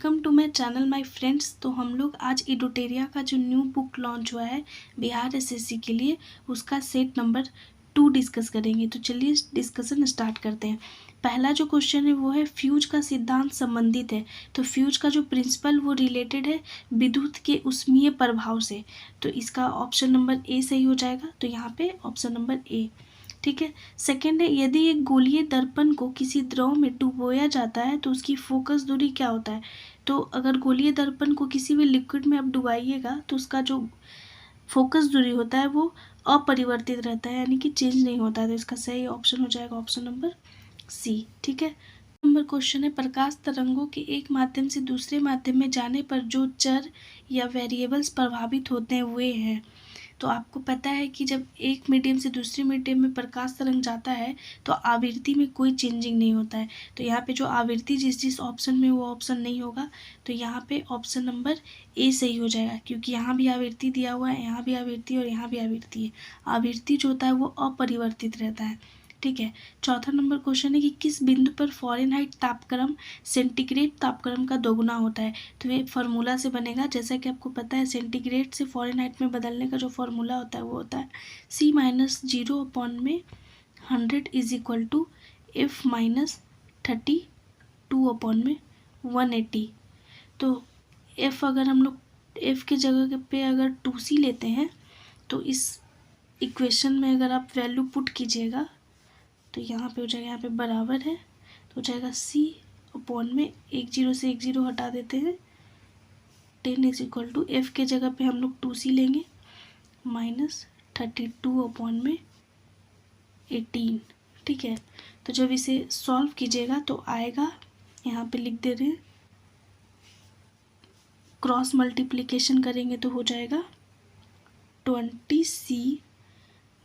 Welcome to my channel my friends. तो हम लोग आज एडुटेरिया का जो न्यू बुक लॉन्च हुआ है बिहार एसएससी के लिए, उसका सेट नंबर 2 डिस्कस करेंगे। तो चलिए डिस्कशन स्टार्ट करते हैं। पहला जो क्वेश्चन है वो है फ्यूज का सिद्धांत संबंधित है। तो फ्यूज का जो प्रिंसिपल वो रिलेटेड है विद्युत के उष्मीय प्रभाव से। तो इसका ऑप्शन नंबर ए सही हो जाएगा। तो यहाँ पे ऑप्शन नंबर ए, ठीक है। सेकेंड है, यदि एक गोलीय दर्पण को किसी द्रव में डुबोया जाता है तो उसकी फोकस दूरी क्या होता है। तो अगर गोलीय दर्पण को किसी भी लिक्विड में आप डुबाइएगा तो उसका जो फोकस दूरी होता है वो अपरिवर्तित रहता है, यानी कि चेंज नहीं होता है। तो इसका सही ऑप्शन हो जाएगा ऑप्शन नंबर सी, ठीक है। नंबर क्वेश्चन है, प्रकाश तरंगों के एक माध्यम से दूसरे माध्यम में जाने पर जो चर या वेरिएबल्स प्रभावित होते हैं वे हैं। तो आपको पता है कि जब एक मीडियम से दूसरे मीडियम में प्रकाश तरंग जाता है तो आवृत्ति में कोई चेंजिंग नहीं होता है। तो यहाँ पे जो आवृत्ति जिस ऑप्शन में वो ऑप्शन नहीं होगा। तो यहाँ पे ऑप्शन नंबर ए सही हो जाएगा, क्योंकि यहाँ भी आवृत्ति दिया हुआ है, यहाँ भी आवृत्ति और यहाँ भी आवृत्ति है। आवृत्ति जो होता है वो अपरिवर्तित रहता है, ठीक है। चौथा नंबर क्वेश्चन है कि किस बिंदु पर फ़ारेनहाइट तापक्रम सेंटीग्रेड तापक्रम का दोगुना होता है। तो ये फार्मूला से बनेगा, जैसा कि आपको पता है सेंटीग्रेड से फ़ारेनहाइट में बदलने का जो फार्मूला होता है वो होता है C-0/100 is equal to F-32/180। तो F अगर हम लोग F की जगह पे अगर 2C लेते हैं तो इस इक्वेशन में अगर आप वैल्यू पुट कीजिएगा तो यहाँ पे हो जाएगा, यहाँ पे बराबर है तो हो जाएगा C/में 10 से 10 हटा देते हैं 10 इज इक्वल टू F के जगह पे हम लोग 2C लेंगे -32/18, ठीक है। तो जब इसे सॉल्व कीजिएगा तो आएगा, यहाँ पे लिख दे रहे हैं, क्रॉस मल्टीप्लिकेशन करेंगे तो हो जाएगा 20C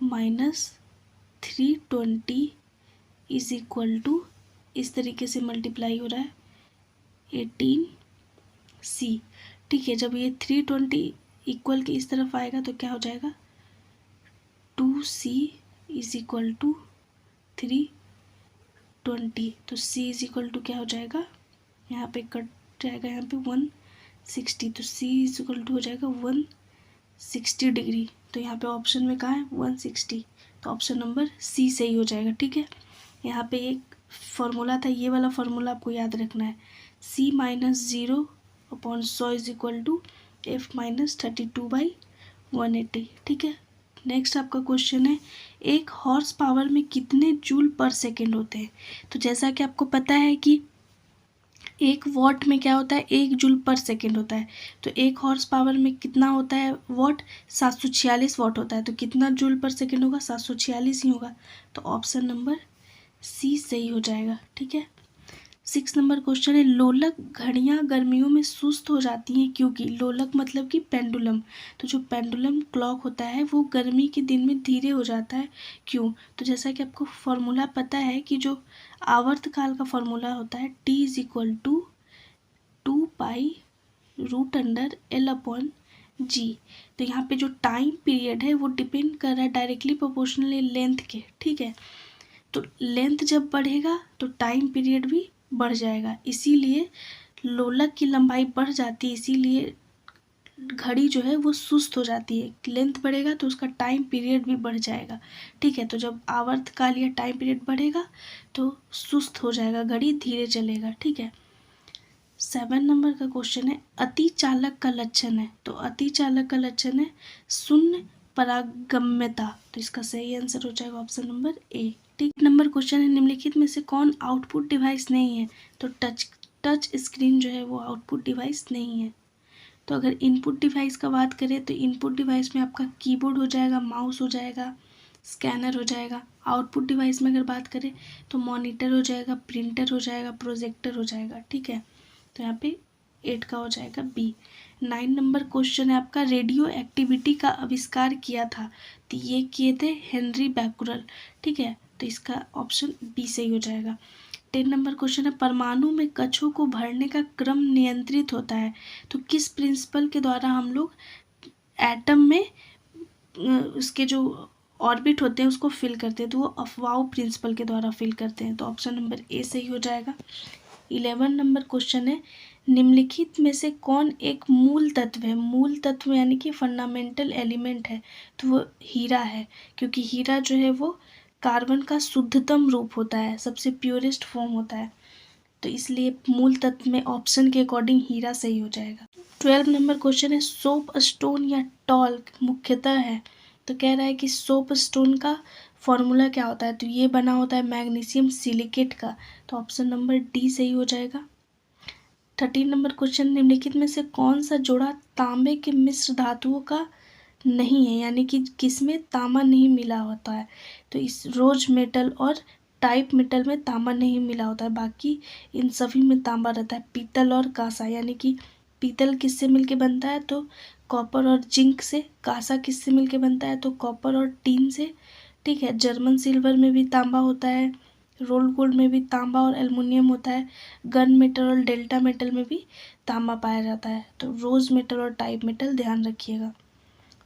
- 320 इज इक्वल टू, इस तरीके से मल्टीप्लाई हो रहा है 18C, ठीक है। जब ये 320 इक्वल के इस तरफ आएगा तो क्या हो जाएगा 2C इज इक्वल टू 320। तो C इज इक्वल टू क्या हो जाएगा, यहाँ पे कट जाएगा, यहाँ पे 160। तो C इज इक्वल टू हो जाएगा 160 डिग्री। तो यहाँ पे ऑप्शन में कहाँ है 160, तो ऑप्शन नंबर सी सही हो जाएगा, ठीक है। यहाँ पे एक फॉर्मूला था, ये वाला फॉर्मूला आपको याद रखना है, C-0/100 is equal to F-32/180, ठीक है। नेक्स्ट आपका क्वेश्चन है, एक हॉर्स पावर में कितने जूल पर सेकेंड होते हैं। तो जैसा कि आपको पता है कि एक वॉट में क्या होता है 1 जूल पर सेकेंड होता है। तो एक हॉर्स पावर में कितना होता है वॉट, 746 वॉट होता है। तो कितना जूल पर सेकेंड होगा, 746 ही होगा। तो ऑप्शन नंबर सी सही हो जाएगा, ठीक है। 6 नंबर क्वेश्चन है, लोलक घड़ियां गर्मियों में सुस्त हो जाती हैं क्योंकि, लोलक मतलब कि पेंडुलम। तो जो पेंडुलम क्लॉक होता है वो गर्मी के दिन में धीरे हो जाता है, क्यों। तो जैसा कि आपको फॉर्मूला पता है कि जो आवर्तकाल का फॉर्मूला होता है T is equal to 2π√L/G। तो यहाँ पे जो टाइम पीरियड है वो डिपेंड कर रहा है डायरेक्टली प्रोपोर्शनल लेंथ के, ठीक है। तो लेंथ जब बढ़ेगा तो टाइम पीरियड भी बढ़ जाएगा, इसीलिए लोलक की लंबाई बढ़ जाती है, इसीलिए घड़ी जो है वो सुस्त हो जाती है। लेंथ बढ़ेगा तो उसका टाइम पीरियड भी बढ़ जाएगा, ठीक है। तो जब आवर्तकाल या टाइम पीरियड बढ़ेगा तो सुस्त हो जाएगा, घड़ी धीरे चलेगा, ठीक है। 7 नंबर का क्वेश्चन है, अति चालक का लक्षण है। तो अति चालक का लक्षण है शून्य परागम्यता। तो इसका सही आंसर हो जाएगा ऑप्शन नंबर ए, ठीक। नंबर क्वेश्चन है, निम्नलिखित में से कौन आउटपुट डिवाइस नहीं है। तो टच स्क्रीन जो है वो आउटपुट डिवाइस नहीं है। तो अगर इनपुट डिवाइस का बात करें तो इनपुट डिवाइस में आपका कीबोर्ड हो जाएगा, माउस हो जाएगा, स्कैनर हो जाएगा। आउटपुट डिवाइस में अगर बात करें तो मॉनिटर हो जाएगा, प्रिंटर हो जाएगा, प्रोजेक्टर हो जाएगा, ठीक है। तो यहाँ पे 8 का हो जाएगा बी। 9 नंबर क्वेश्चन है आपका, रेडियो एक्टिविटी का आविष्कार किया था। तो ये किए थे हेनरी बैकुरल, ठीक है। तो इसका ऑप्शन बी सही हो जाएगा। 10 नंबर क्वेश्चन है, परमाणु में कक्षों को भरने का क्रम नियंत्रित होता है। तो किस प्रिंसिपल के द्वारा हम लोग एटम में उसके जो ऑर्बिट होते हैं उसको फिल करते हैं। तो वो अफवाउ प्रिंसिपल के द्वारा फिल करते हैं। तो ऑप्शन नंबर ए सही हो जाएगा। 11 नंबर क्वेश्चन है, निम्नलिखित में से कौन एक मूल तत्व है? मूल तत्व यानी कि फंडामेंटल एलिमेंट है, तो वो हीरा है, क्योंकि हीरा जो है वो कार्बन का शुद्धतम रूप होता है, सबसे प्योरेस्ट फॉर्म होता है, तो इसलिए मूल तत्व में ऑप्शन के अकॉर्डिंग हीरा सही हो जाएगा। 12 नंबर क्वेश्चन है, सोप स्टोन या टॉल्क मुख्यतः है, तो कह रहा है कि सोप स्टोन का फॉर्मूला क्या होता है? तो ये बना होता है मैग्नीशियम सिलिकेट का, तो ऑप्शन नंबर डी सही हो जाएगा। 13 नंबर क्वेश्चन, निम्नलिखित में से कौन सा जोड़ा तांबे के मिश्र धातुओं का नहीं है, यानी कि किसमें तांबा नहीं मिला होता है? तो इस रोज मेटल और टाइप मेटल में तांबा नहीं मिला होता है, बाकी इन सभी में तांबा रहता है। पीतल और कांसा, यानी कि पीतल किससे मिलके बनता है? तो कॉपर और जिंक से। कांसा किससे मिलके बनता है? तो कॉपर और टीन से। ठीक है, जर्मन सिल्वर में भी तांबा होता है, रोल गोल्ड में भी तांबा और एल्युमिनियम होता है, गन मेटल और डेल्टा मेटल में भी तांबा पाया जाता है, तो रोज मेटल और टाइप मेटल ध्यान रखिएगा।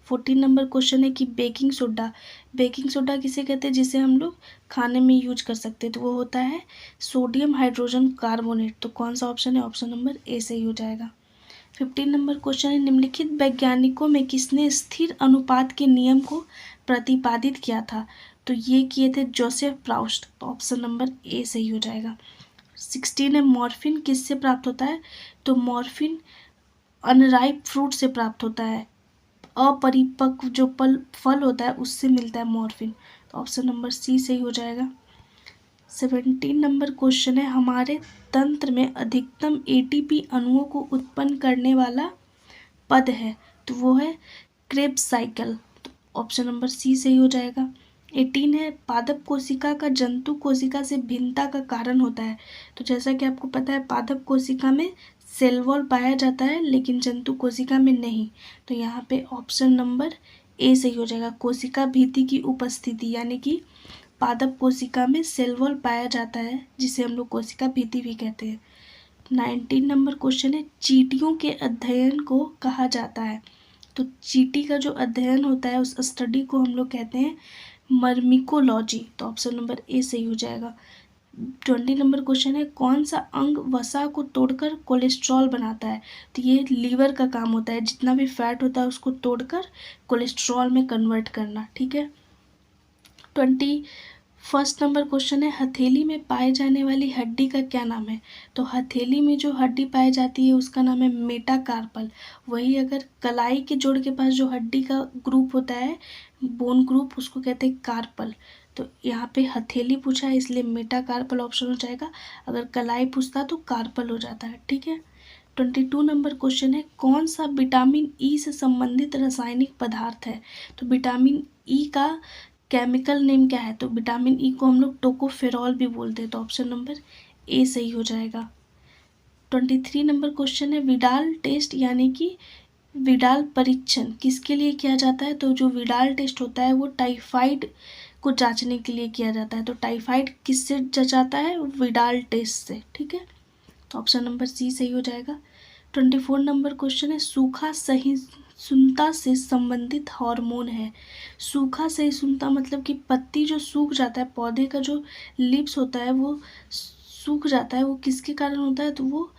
14 नंबर क्वेश्चन है कि बेकिंग सोडा किसे कहते हैं जिसे हम लोग खाने में यूज कर सकते हैं? तो वो होता है सोडियम हाइड्रोजन कार्बोनेट, तो कौन सा ऑप्शन है? ऑप्शन नंबर ए सही हो जाएगा। 15 नंबर क्वेश्चन है, निम्नलिखित वैज्ञानिकों में किसने स्थिर अनुपात के नियम को प्रतिपादित किया था? तो ये किए थे जोसेफ प्राउस्ट, तो ऑप्शन नंबर ए सही हो जाएगा। 16 है, मॉर्फिन किससे प्राप्त होता है? तो मॉर्फिन अनराइप फ्रूट से प्राप्त होता है, अपरिपक्व जो फल होता है उससे मिलता है मॉर्फिन, तो ऑप्शन नंबर सी सही हो जाएगा। 17 नंबर क्वेश्चन है, हमारे तंत्र में अधिकतम एटीपी अणुओं को उत्पन्न करने वाला पद है, तो वो है क्रेब्स साइकिल, तो ऑप्शन नंबर सी सही हो जाएगा। 18 है, पादप कोशिका का जंतु कोशिका से भिन्नता का कारण होता है, तो जैसा कि आपको पता है पादप कोशिका में सेल वॉल पाया जाता है लेकिन जंतु कोशिका में नहीं, तो यहाँ पे ऑप्शन नंबर ए सही हो जाएगा, कोशिका भित्ति की उपस्थिति, यानी कि पादप कोशिका में सेल वॉल पाया जाता है जिसे हम लोग कोशिका भित्ति भी कहते हैं। 19 नंबर क्वेश्चन है, चींटियों के अध्ययन को कहा जाता है? तो चींटी का जो अध्ययन होता है उस स्टडी को हम लोग कहते हैं मर्मिकोलॉजी, तो ऑप्शन नंबर ए सही हो जाएगा। 20 नंबर क्वेश्चन है, कौन सा अंग वसा को तोड़कर कोलेस्ट्रॉल बनाता है? तो ये लीवर का काम होता है, जितना भी फैट होता है उसको तोड़कर कोलेस्ट्रॉल में कन्वर्ट करना। ठीक है। 21 नंबर क्वेश्चन है, हथेली में पाए जाने वाली हड्डी का क्या नाम है? तो हथेली में जो हड्डी पाई जाती है उसका नाम है मेटाकार्पल। वही अगर कलाई के जोड़ के पास जो हड्डी का ग्रुप होता है, बोन ग्रुप, उसको कहते हैं कार्पल। तो यहाँ पे हथेली पूछा है इसलिए मेटाकार्पल ऑप्शन हो जाएगा, अगर कलाई पूछता तो कार्पल हो जाता है। ठीक है। 22 नंबर क्वेश्चन है, कौन सा विटामिन ई से संबंधित रासायनिक पदार्थ है? तो विटामिन ई का केमिकल नेम क्या है? तो विटामिन ई को हम लोग टोकोफेरॉल भी बोलते हैं, तो ऑप्शन नंबर ए सही हो जाएगा। 23 नंबर क्वेश्चन है, विडाल टेस्ट यानी कि विडाल परीक्षण किसके लिए किया जाता है? तो जो विडाल टेस्ट होता है वो टाइफाइड को जांचने के लिए किया जाता है, तो टाइफाइड किससे जांचा है? विडाल टेस्ट से। ठीक है, तो ऑप्शन नंबर सी सही हो जाएगा। 24 नंबर क्वेश्चन है, सूखा सहिष्णुता से संबंधित हार्मोन है। सूखा सहिष्णुता मतलब कि पत्ती जो सूख जाता है, पौधे का जो लिप्स होता है वो सूख जाता है, वो किसके कारण होता है? तो वो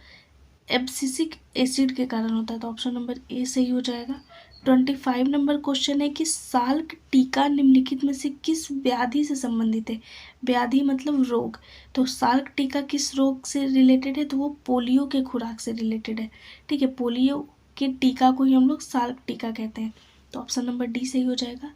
एब्सिसिक एसिड के कारण होता है, तो ऑप्शन नंबर ए सही हो जाएगा। 25 नंबर क्वेश्चन है कि साल्क टीका निम्नलिखित में से किस व्याधि से संबंधित है? व्याधि मतलब रोग, तो साल्क टीका किस रोग से रिलेटेड है? तो वो पोलियो के खुराक से रिलेटेड है। ठीक है, पोलियो के टीका को ही हम लोग साल्क टीका कहते हैं, तो ऑप्शन नंबर डी सही हो जाएगा।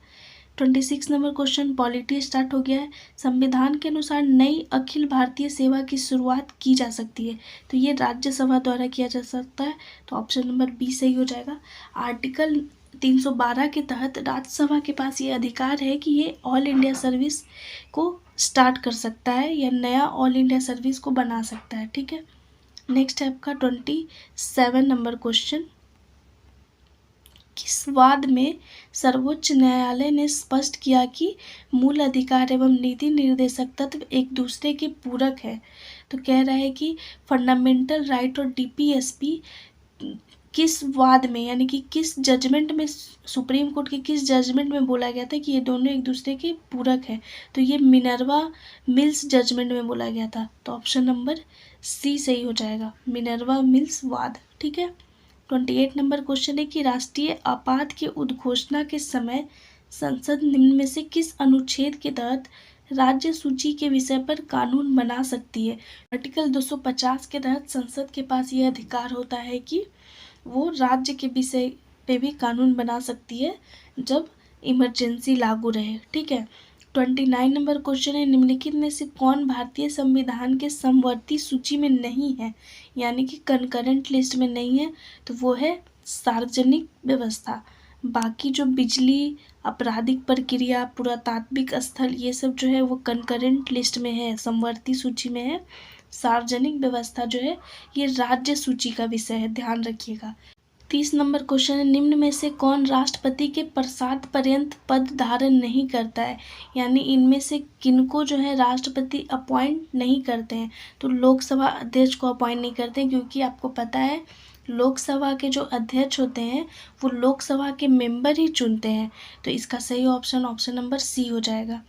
26 नंबर क्वेश्चन, पॉलिटी स्टार्ट हो गया है। संविधान के अनुसार नई अखिल भारतीय सेवा की शुरुआत की जा सकती है, तो ये राज्यसभा द्वारा किया जा सकता है, तो ऑप्शन नंबर बी सही हो जाएगा। आर्टिकल 312 के तहत राज्यसभा के पास ये अधिकार है कि ये ऑल इंडिया सर्विस को स्टार्ट कर सकता है या नया ऑल इंडिया सर्विस को बना सकता है। ठीक है, नेक्स्ट है आपका 27 नंबर क्वेश्चन, किस वाद में सर्वोच्च न्यायालय ने स्पष्ट किया कि मूल अधिकार एवं नीति निर्देशक तत्व एक दूसरे के पूरक है? तो कह रहा है कि फंडामेंटल राइट और डीपीएसपी किस वाद में, यानी कि किस जजमेंट में, सुप्रीम कोर्ट के किस जजमेंट में बोला गया था कि ये दोनों एक दूसरे के पूरक है? तो ये मिनर्वा मिल्स जजमेंट में बोला गया था, तो ऑप्शन नंबर सी सही हो जाएगा, मिनर्वा मिल्स वाद। ठीक है। 28 नंबर क्वेश्चन है कि राष्ट्रीय आपात की उद्घोषणा के समय संसद निम्न में से किस अनुच्छेद के तहत राज्य सूची के विषय पर कानून बना सकती है। आर्टिकल 250 के तहत संसद के पास यह अधिकार होता है कि वो राज्य के विषय पे भी कानून बना सकती है जब इमरजेंसी लागू रहे। ठीक है। 29 नंबर क्वेश्चन है निम्नलिखित में से कौन भारतीय संविधान के समवर्ती सूची में नहीं है, यानी कि कंकरेंट लिस्ट में नहीं है, तो वो है सार्वजनिक व्यवस्था। बाकी जो बिजली, आपराधिक प्रक्रिया, पुरातात्विक स्थल, ये सब जो है वो कंकरेंट लिस्ट में है, समवर्ती सूची में है। सार्वजनिक व्यवस्था जो है ये राज्य सूची का विषय है, ध्यान रखिएगा। 30 नंबर क्वेश्चन है निम्न में से कौन राष्ट्रपति के प्रसाद पर्यंत पद धारण नहीं करता है, यानी इनमें से किनको जो है राष्ट्रपति अपॉइंट नहीं करते हैं। तो लोकसभा अध्यक्ष को अपॉइंट नहीं करते हैं, क्योंकि आपको पता है लोकसभा के जो अध्यक्ष होते हैं वो लोकसभा के मेंबर ही चुनते हैं। तो इसका सही ऑप्शन नंबर सी हो जाएगा।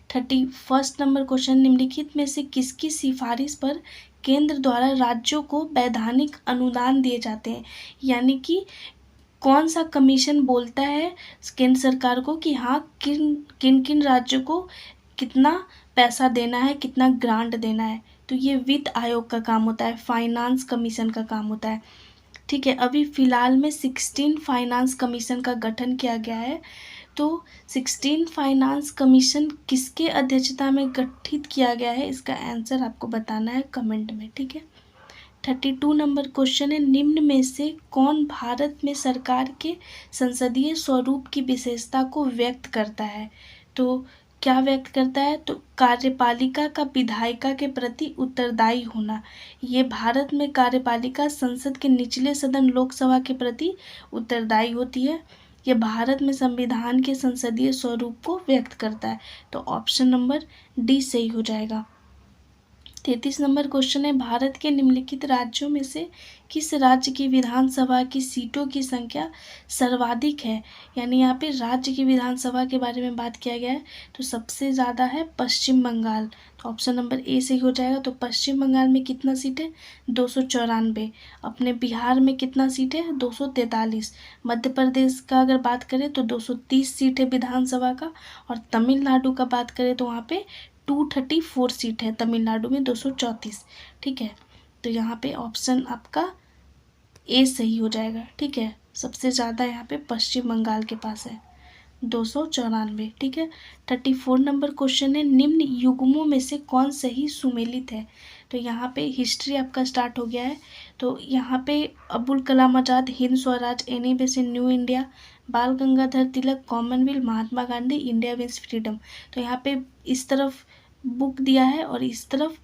31 नंबर क्वेश्चन निम्नलिखित में से किसकी सिफारिश पर केंद्र द्वारा राज्यों को वैधानिक अनुदान दिए जाते हैं, यानी कि कौन सा कमीशन बोलता है केंद्र सरकार को कि हाँ किन किन राज्यों को कितना पैसा देना है, कितना ग्रांट देना है। तो ये वित्त आयोग का काम होता है, फाइनेंस कमीशन का काम होता है। ठीक है। अभी फ़िलहाल में 16 फाइनेंस कमीशन का गठन किया गया है। तो 16 फाइनेंस कमीशन किसके अध्यक्षता में गठित किया गया है, इसका आंसर आपको बताना है कमेंट में। ठीक है। 32 नंबर क्वेश्चन है निम्न में से कौन भारत में सरकार के संसदीय स्वरूप की विशेषता को व्यक्त करता है। तो क्या व्यक्त करता है, तो कार्यपालिका का विधायिका के प्रति उत्तरदायी होना। ये भारत में कार्यपालिका संसद के निचले सदन लोकसभा के प्रति उत्तरदायी होती है। यह भारत में संविधान के संसदीय स्वरूप को व्यक्त करता है। तो ऑप्शन नंबर डी सही हो जाएगा। 33 नंबर क्वेश्चन है भारत के निम्नलिखित राज्यों में से किस राज्य की विधानसभा की सीटों की संख्या सर्वाधिक है, यानी यहाँ पे राज्य की विधानसभा के बारे में बात किया गया है। तो सबसे ज़्यादा है पश्चिम बंगाल, तो ऑप्शन नंबर ए सही हो जाएगा। तो पश्चिम बंगाल में कितना सीट है, 294। अपने बिहार में कितना सीट है, 243। मध्य प्रदेश का अगर बात करें तो 230 सीट है विधानसभा का, और तमिलनाडु का बात करें तो वहाँ पे 234 सीट है, तमिलनाडु में 234। ठीक है। तो यहाँ पे ऑप्शन आपका ए सही हो जाएगा। ठीक है। सबसे ज़्यादा यहाँ पे पश्चिम बंगाल के पास है, 294। ठीक है। 34 नंबर क्वेश्चन है निम्न युग्मों में से कौन सही सुमेलित है। तो यहाँ पे हिस्ट्री आपका स्टार्ट हो गया है। तो यहाँ पे Abdul Kalam Azad, Hind Swaraj, Annie Besant, new India, Bal Gangadhar Tilak, Commonwealth, Mahatma Gandhi, India wins freedom. तो यहाँ पे इस तरफ बुक दिया है और इस तरफ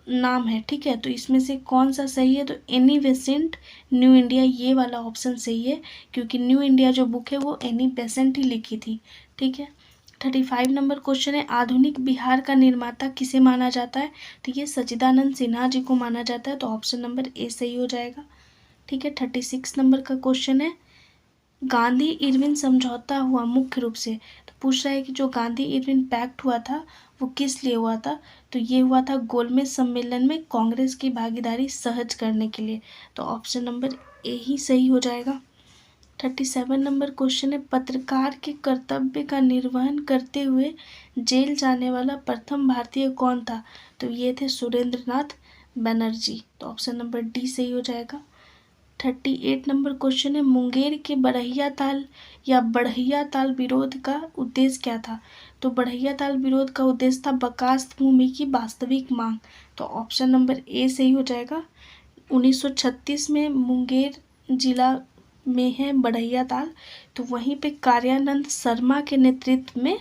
नाम है। ठीक है। तो इसमें से कौन सा सही है, तो एनी बेसेंट, न्यू इंडिया, ये वाला ऑप्शन सही है, क्योंकि न्यू इंडिया जो बुक है वो एनी बेसेंट ही लिखी थी। ठीक है। 35 नंबर क्वेश्चन है आधुनिक बिहार का निर्माता किसे माना जाता है। तो ये सच्चिदानंद सिन्हा जी को माना जाता है। तो ऑप्शन नंबर ए सही हो जाएगा। ठीक है। 36 नंबर का क्वेश्चन है गांधी इरविन समझौता हुआ मुख्य रूप से, तो पूछ रहा है कि जो गांधी इरविन पैक्ट हुआ था वो किस लिए हुआ था। तो ये हुआ था गोलमेज सम्मेलन में कांग्रेस की भागीदारी सहज करने के लिए। तो ऑप्शन नंबर ए ही सही हो जाएगा। 37 नंबर क्वेश्चन है पत्रकार के कर्तव्य का निर्वहन करते हुए जेल जाने वाला प्रथम भारतीय कौन था। तो ये थे सुरेंद्र नाथ बनर्जी। तो ऑप्शन नंबर डी सही हो जाएगा। 38 नंबर क्वेश्चन है मुंगेर के बढ़ैया ताल या बढ़ैया ताल विरोध का उद्देश्य क्या था। तो बढ़ैया ताल विरोध का उद्देश्य था बकास्त भूमि की वास्तविक मांग। तो ऑप्शन नंबर ए सही हो जाएगा। 1936 में मुंगेर जिला में है बढ़ैया ताल, तो वहीं पे कार्यानंद शर्मा के नेतृत्व में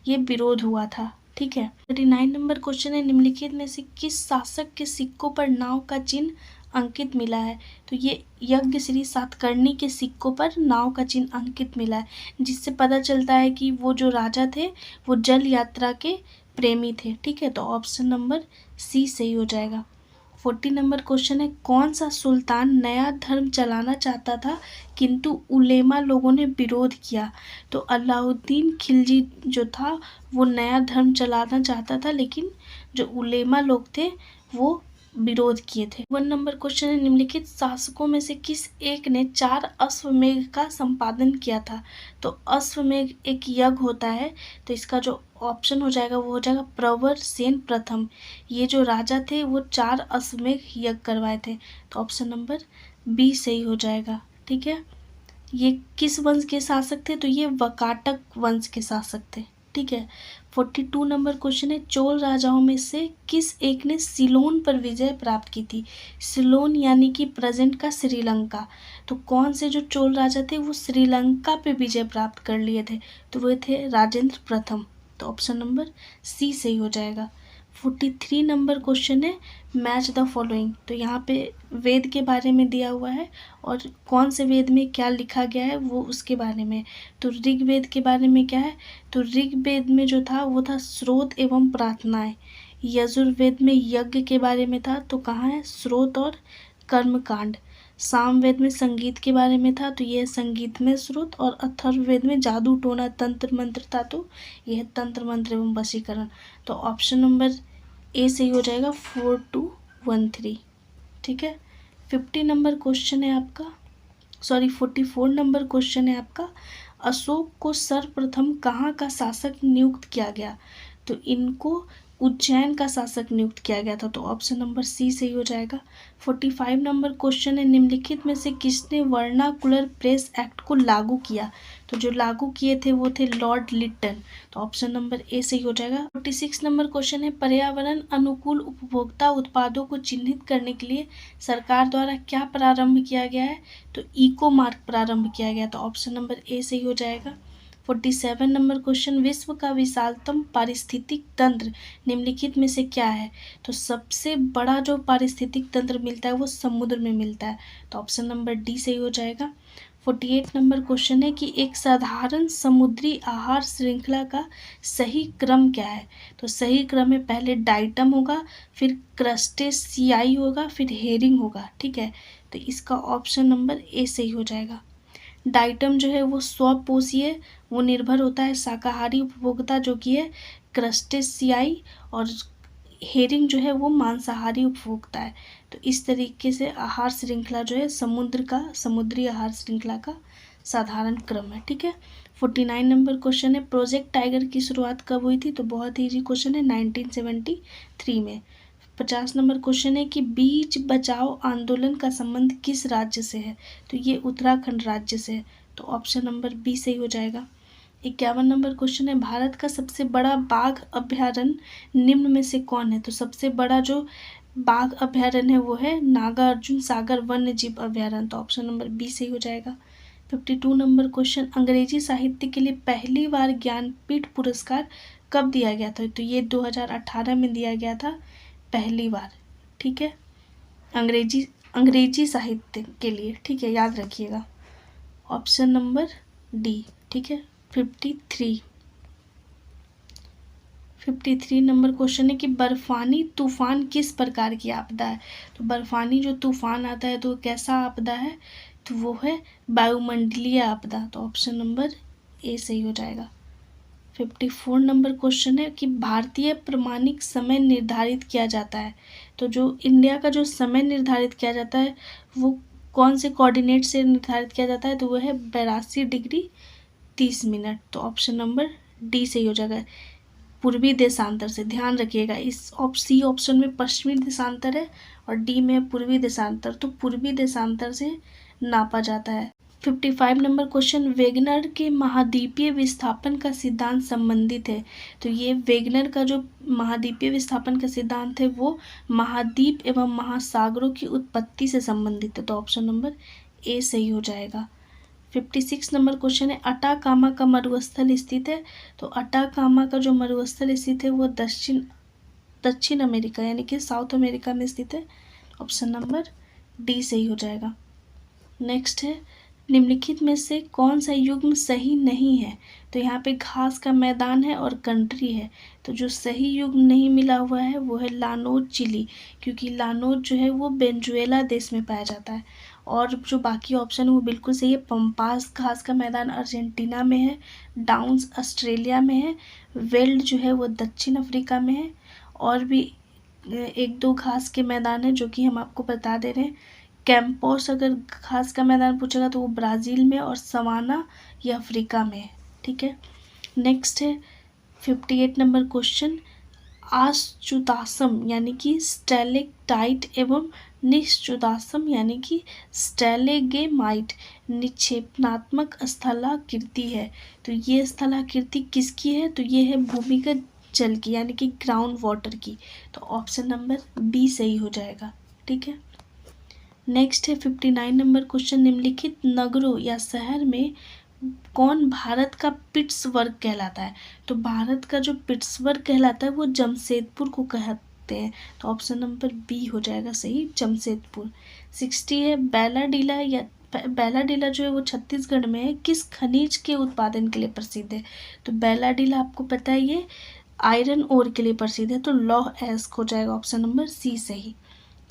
ये विरोध हुआ था। ठीक है। 39 नंबर क्वेश्चन है निम्नलिखित में से किस शासक के सिक्कों पर नाव का चिन्ह अंकित मिला है। तो ये यज्ञ श्री सातकर्णी के सिक्कों पर नाव का चिन्ह अंकित मिला है, जिससे पता चलता है कि वो जो राजा थे वो जल यात्रा के प्रेमी थे। ठीक है। तो ऑप्शन नंबर सी सही हो जाएगा। 40 नंबर क्वेश्चन है कौन सा सुल्तान नया धर्म चलाना चाहता था किंतु उलेमा लोगों ने विरोध किया। तो अलाउद्दीन खिलजी जो था वो नया धर्म चलाना चाहता था, लेकिन जो उलेमा लोग थे वो विरोध किए थे। 1 नंबर क्वेश्चन है, निम्नलिखित शासकों में से किस एक ने 4 अश्वमेध का संपादन किया था? तो अश्वमेध एक यज्ञ होता है, तो इसका जो ऑप्शन हो जाएगा वो हो जाएगा प्रवर सेन प्रथम। ये जो राजा थे वो 4 अश्वमेध यज्ञ करवाए थे, तो ऑप्शन नंबर बी सही हो जाएगा। ठीक है, ये किस वंश के शासक थे? तो ये वकाटक वंश के शासक थे। ठीक है, 42 नंबर क्वेश्चन है, चोल राजाओं में से किस एक ने सिलोन पर विजय प्राप्त की थी? सिलोन यानी कि प्रेजेंट का श्रीलंका। तो कौन से जो चोल राजा थे वो श्रीलंका पे विजय प्राप्त कर लिए थे? तो वो थे राजेंद्र प्रथम। तो ऑप्शन नंबर सी सही हो जाएगा। 43 नंबर क्वेश्चन है, मैच द फॉलोइंग। तो यहाँ पे वेद के बारे में दिया हुआ है और कौन से वेद में क्या लिखा गया है वो उसके बारे में। तो ऋग्वेद के बारे में क्या है? तो ऋग्वेद में जो था वो था स्रोत एवं प्रार्थनाएं। यजुर्वेद में यज्ञ के बारे में था, तो कहाँ है? स्रोत और कर्मकांड। सामवेद में संगीत के बारे में था, तो यह संगीत में स्रोत। और अथर्ववेद में जादू टोना तंत्र मंत्र था, तो यह तंत्र मंत्र एवं वशीकरण। तो ऑप्शन नंबर ए सही हो जाएगा, 4213। ठीक है, 50 नंबर क्वेश्चन है आपका, 44 नंबर क्वेश्चन है आपका, अशोक को सर्वप्रथम कहाँ का शासक नियुक्त किया गया? तो इनको उज्जैन का शासक नियुक्त किया गया था, तो ऑप्शन नंबर सी सही हो जाएगा। 45 नंबर क्वेश्चन है, निम्नलिखित में से किसने वर्नाकुलर प्रेस एक्ट को लागू किया? तो जो लागू किए थे वो थे लॉर्ड लिटन, तो ऑप्शन नंबर ए सही हो जाएगा। 46 नंबर क्वेश्चन है, पर्यावरण अनुकूल उपभोक्ता उत्पादों को चिन्हित करने के लिए सरकार द्वारा क्या प्रारंभ किया गया है? तो इको मार्क प्रारंभ किया गया, तो ऑप्शन नंबर ए सही हो जाएगा। 47 नंबर क्वेश्चन, विश्व का विशालतम पारिस्थितिक तंत्र निम्नलिखित में से क्या है? तो सबसे बड़ा जो पारिस्थितिक तंत्र मिलता है वो समुद्र में मिलता है, तो ऑप्शन नंबर डी सही हो जाएगा। 48 नंबर क्वेश्चन है कि एक साधारण समुद्री आहार श्रृंखला का सही क्रम क्या है? तो सही क्रम में पहले डाइटम होगा, फिर क्रस्टेशियाई होगा, फिर हेरिंग होगा। ठीक है, तो इसका ऑप्शन नंबर ए सही हो जाएगा। डाइटम जो है वो स्वपोषीय, वो निर्भर होता है शाकाहारी उपभोक्ता जो कि है क्रस्टेशियाई, और हेरिंग जो है वो मांसाहारी उपभोक्ता है। तो इस तरीके से आहार श्रृंखला जो है समुद्री आहार श्रृंखला का साधारण क्रम है। ठीक है, 49 नंबर क्वेश्चन है, प्रोजेक्ट टाइगर की शुरुआत कब हुई थी? तो बहुत ही इजी क्वेश्चन है, 1973 में। 50 नंबर क्वेश्चन है कि बीज बचाओ आंदोलन का संबंध किस राज्य से है? तो ये उत्तराखंड राज्य से है, तो ऑप्शन नंबर बी सही हो जाएगा। 51 नंबर क्वेश्चन है, भारत का सबसे बड़ा बाघ अभ्यारण्य निम्न में से कौन है? तो सबसे बड़ा जो बाघ अभ्यारण्य है वो है नागार्जुन सागर वन्य जीव अभ्यारण्य, तो ऑप्शन नंबर बी सही हो जाएगा। 52 नंबर क्वेश्चन, अंग्रेजी साहित्य के लिए पहली बार ज्ञानपीठ पुरस्कार कब दिया गया था? तो ये 2018 में दिया गया था पहली बार। ठीक है, अंग्रेजी साहित्य के लिए। ठीक है, याद रखिएगा, ऑप्शन नंबर डी। ठीक है, 53 नंबर क्वेश्चन है कि बर्फानी तूफान किस प्रकार की आपदा है? तो बर्फानी जो तूफान आता है तो कैसा आपदा है? तो वो है वायुमंडलीय आपदा, तो ऑप्शन नंबर ए सही हो जाएगा। 54 नंबर क्वेश्चन है कि भारतीय प्रमाणिक समय निर्धारित किया जाता है, तो जो इंडिया का जो समय निर्धारित किया जाता है वो कौन से कोऑर्डिनेट से निर्धारित किया जाता है? तो वो है 82 डिग्री 30 मिनट, तो ऑप्शन नंबर डी सही हो जाएगा, पूर्वी देशांतर से। ध्यान रखिएगा, इस सी ऑप्शन में पश्चिमी देशांतर है और डी में पूर्वी देशांतर, तो पूर्वी देशांतर से नापा जाता है। 55 नंबर क्वेश्चन, वेगनर के महाद्वीपीय विस्थापन का सिद्धांत संबंधित है। तो ये वेगनर का जो महाद्वीपीय विस्थापन का सिद्धांत है वो महाद्वीप एवं महासागरों की उत्पत्ति से संबंधित है, तो ऑप्शन नंबर ए सही हो जाएगा। 56 नंबर क्वेश्चन है, अटाकामा का मरुस्थल स्थित है। तो अटाकामा का जो मरुस्थल स्थित है वो दक्षिण अमेरिका यानी कि साउथ अमेरिका में स्थित है, ऑप्शन नंबर डी सही हो जाएगा। नेक्स्ट है, निम्नलिखित में से कौन सा युग्म सही नहीं है? तो यहाँ पे घास का मैदान है और कंट्री है, तो जो सही युग्म नहीं मिला हुआ है वो है लानोज चिली, क्योंकि लानोज जो है वो वेनेजुएला देश में पाया जाता है। और जो बाकी ऑप्शन है वो बिल्कुल सही है, पंपास घास का मैदान अर्जेंटीना में है, डाउन्स ऑस्ट्रेलिया में है, वेल्ड जो है वो दक्षिण अफ्रीका में है, और भी एक दो घास के मैदान है जो कि हम आपको बता दे रहे हैं। कैंपस अगर घास का मैदान पूछेगा तो वो ब्राज़ील में, और सवाना ये अफ्रीका में है। ठीक है, नेक्स्ट है 58 नंबर क्वेश्चन। आश्चुतासम यानी कि स्टैलेक्टाइट एवं निश्चुतासम यानी कि स्टैलेगेमाइट निक्षेपणात्मक स्थलाकृति है। तो ये स्थलाकृति किसकी है? तो ये है भूमिगत जल की यानी कि ग्राउंड वाटर की। तो ऑप्शन नंबर बी सही हो जाएगा। ठीक है, नेक्स्ट है 59 नंबर क्वेश्चन। निम्नलिखित नगरों या शहर में कौन भारत का पिट्सबर्ग कहलाता है? तो भारत का जो पिट्सबर्ग कहलाता है वो जमशेदपुर को कहते हैं। तो ऑप्शन नंबर बी हो जाएगा सही, जमशेदपुर। 60 है बैलाडीला जो है वो छत्तीसगढ़ में है, किस खनिज के उत्पादन के लिए प्रसिद्ध है? तो बैलाडीला आपको पता है ये आयरन ओर के लिए प्रसिद्ध है। तो लौह अयस्क हो जाएगा ऑप्शन नंबर सी सही।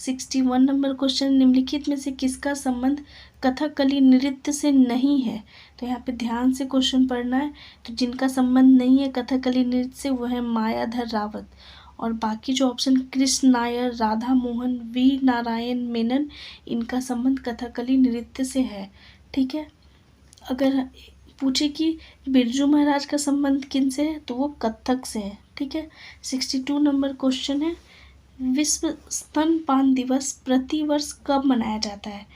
61 नंबर क्वेश्चन। निम्नलिखित में से किसका संबंध कथकली नृत्य से नहीं है? तो यहाँ पे ध्यान से क्वेश्चन पढ़ना है। तो जिनका संबंध नहीं है कथकली नृत्य से वो है मायाधर रावत, और बाकी जो ऑप्शन कृष्ण नायर, राधा मोहन, वी नारायण मेनन, इनका संबंध कथकली नृत्य से है। ठीक है, अगर पूछे कि बिरजू महाराज का संबंध किन से है तो वो कथक से है। ठीक है, 62 नंबर क्वेश्चन है। विश्व स्तनपान दिवस प्रतिवर्ष कब मनाया जाता है?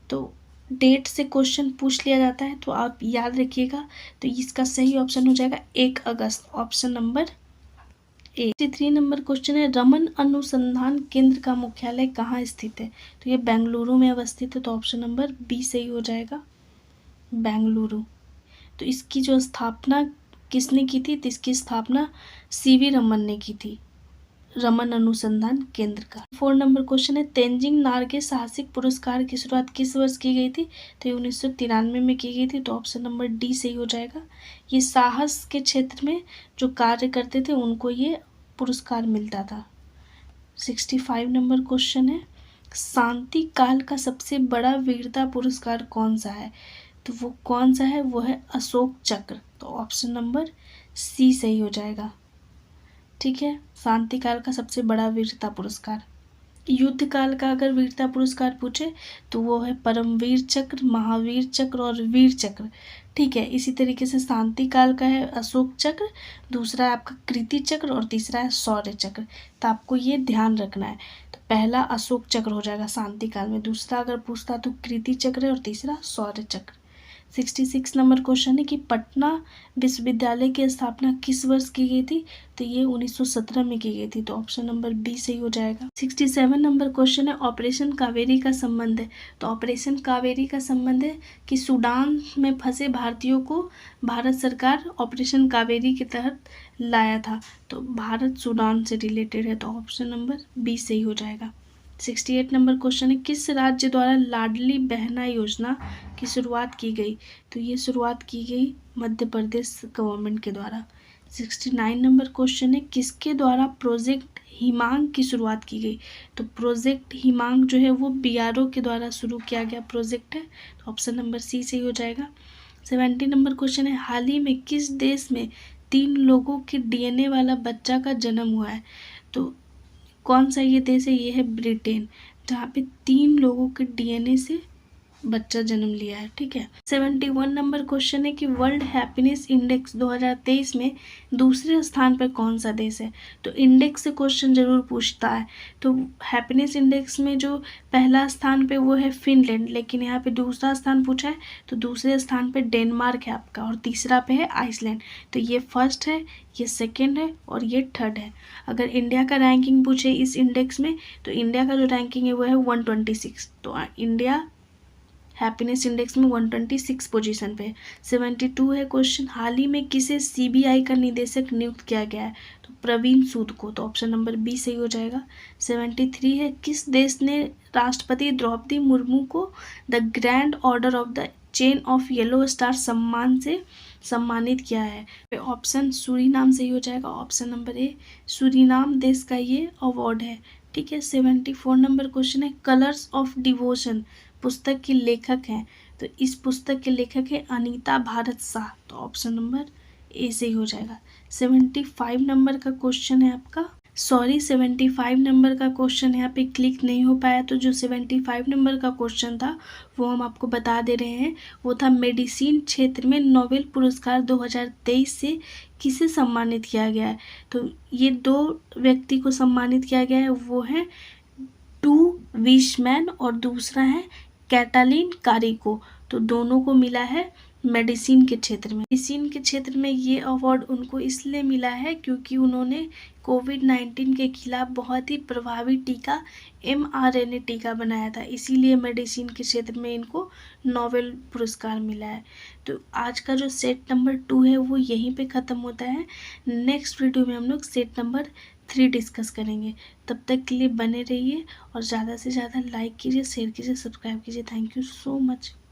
तो डेट से क्वेश्चन पूछ लिया जाता है, तो आप याद रखिएगा। तो इसका सही ऑप्शन हो जाएगा 1 अगस्त, option number A. 63 number question है। रमन अनुसंधान केंद्र का मुख्यालय कहाँ स्थित है? तो ये बेंगलुरु में अवस्थित है। तो ऑप्शन नंबर बी सही हो जाएगा, बेंगलुरु। तो इसकी जो स्थापना किसने की थी? तो इसकी स्थापना सीवी रमन ने की थी, रमन अनुसंधान केंद्र का। 4 नंबर क्वेश्चन है। तेंजिंग नार्गे साहसिक पुरस्कार की शुरुआत किस वर्ष की गई थी? तो ये 1993 में की गई थी। तो ऑप्शन नंबर डी सही हो जाएगा। ये साहस के क्षेत्र में जो कार्य करते थे उनको ये पुरस्कार मिलता था। 65 नंबर क्वेश्चन है। शांति काल का सबसे बड़ा वीरता पुरस्कार कौन सा है? तो वो कौन सा है? वो है अशोक चक्र। तो ऑप्शन नंबर सी सही हो जाएगा। ठीक है, शांति काल का सबसे बड़ा वीरता पुरस्कार। युद्ध काल का अगर वीरता पुरस्कार पूछे तो वो है परमवीर चक्र, महावीर चक्र और वीर चक्र। ठीक है, इसी तरीके से शांति काल का है अशोक चक्र, दूसरा है आपका कीर्ति चक्र और तीसरा है शौर्य चक्र। तो आपको ये ध्यान रखना है। तो पहला अशोक चक्र हो जाएगा शांति काल में, दूसरा अगर पूछता तो कीर्ति चक्र है और तीसरा शौर्य चक्र। 66 नंबर क्वेश्चन है कि पटना विश्वविद्यालय की स्थापना किस वर्ष की गई थी? तो ये 1917 में की गई थी। तो ऑप्शन नंबर बी सही हो जाएगा। 67 नंबर क्वेश्चन है। ऑपरेशन कावेरी का संबंध है। तो ऑपरेशन कावेरी का संबंध है कि सूडान में फंसे भारतीयों को भारत सरकार ऑपरेशन कावेरी के तहत लाया था। तो भारत सूडान से रिलेटेड है। तो ऑप्शन नंबर बी सही हो जाएगा। 68 नंबर क्वेश्चन है। किस राज्य द्वारा लाडली बहना योजना की शुरुआत की गई? तो ये शुरुआत की गई मध्य प्रदेश गवर्नमेंट के द्वारा। 69 नंबर क्वेश्चन है। किसके द्वारा प्रोजेक्ट हिमांग की शुरुआत की गई? तो प्रोजेक्ट हिमांग जो है वो बीआरओ के द्वारा शुरू किया गया प्रोजेक्ट है। तो ऑप्शन नंबर सी सही हो जाएगा। 70 नंबर क्वेश्चन है। हाल ही में किस देश में 3 लोगों के डीएनए वाला बच्चा का जन्म हुआ है? तो कौन सा ये देश है? ये है ब्रिटेन, जहाँ पे 3 लोगों के डीएनए से बच्चा जन्म लिया है। ठीक है, 71 नंबर क्वेश्चन है कि वर्ल्ड हैप्पीनेस इंडेक्स 2023 में दूसरे स्थान पर कौन सा देश है? तो इंडेक्स से क्वेश्चन जरूर पूछता है। तो हैप्पीनेस इंडेक्स में जो पहला स्थान पे वो है फिनलैंड, लेकिन यहाँ पे दूसरा स्थान पूछा है। तो दूसरे स्थान पे डेनमार्क है आपका, और तीसरा पे है आइसलैंड। तो ये फर्स्ट है, ये सेकेंड है और ये थर्ड है। अगर इंडिया का रैंकिंग पूछे इस इंडेक्स में, तो इंडिया का जो रैंकिंग है वो है 126। तो इंडिया हैप्पीनेस इंडेक्स में 126 पोजीशन पे है। 72 है क्वेश्चन। हाल ही में किसे सीबीआई का निदेशक नियुक्त किया गया है? तो प्रवीण सूद को। तो ऑप्शन नंबर बी सही हो जाएगा। 73 है। किस देश ने राष्ट्रपति द्रौपदी मुर्मू को the grand order of the chain of yellow star सम्मान से सम्मानित किया है? ऑप्शन सूरीनाम सही हो जाएगा, ऑप्शन नंबर ए सूरीनाम देश का ये अवार्ड है। ठीक है, 74 नंबर क्वेश्चन है। कलर्स ऑफ डिवोशन पुस्तक के लेखक हैं? तो इस पुस्तक के लेखक है अनीता भारत शाह। तो ऑप्शन नंबर ए सही हो जाएगा। 75 नंबर का क्वेश्चन है आपका। सॉरी 75 नंबर का क्वेश्चन यहाँ पे क्लिक नहीं हो पाया, तो जो 75 नंबर का क्वेश्चन था वो हम आपको बता दे रहे हैं। वो था मेडिसिन क्षेत्र में नोबेल पुरस्कार 2023 से किसे सम्मानित किया गया है। तो ये 2 व्यक्ति को सम्मानित किया गया है, वो हैं टू विशमैन और दूसरा है कैटालिन कारिको। तो दोनों को मिला है मेडिसिन के क्षेत्र में। मेडिसिन के क्षेत्र में ये अवार्ड उनको इसलिए मिला है क्योंकि उन्होंने कोविड-19 के खिलाफ बहुत ही प्रभावी टीका mRNA टीका बनाया था, इसीलिए मेडिसिन के क्षेत्र में इनको नोबेल पुरस्कार मिला है। तो आज का जो सेट नंबर 2 है वो यहीं पे ख़त्म होता है। नेक्स्ट वीडियो में हम लोग सेट नंबर 3 डिस्कस करेंगे। तब तक के लिए बने रहिए और ज़्यादा से ज़्यादा लाइक कीजिए, शेयर कीजिए, सब्सक्राइब कीजिए। Thank you so much.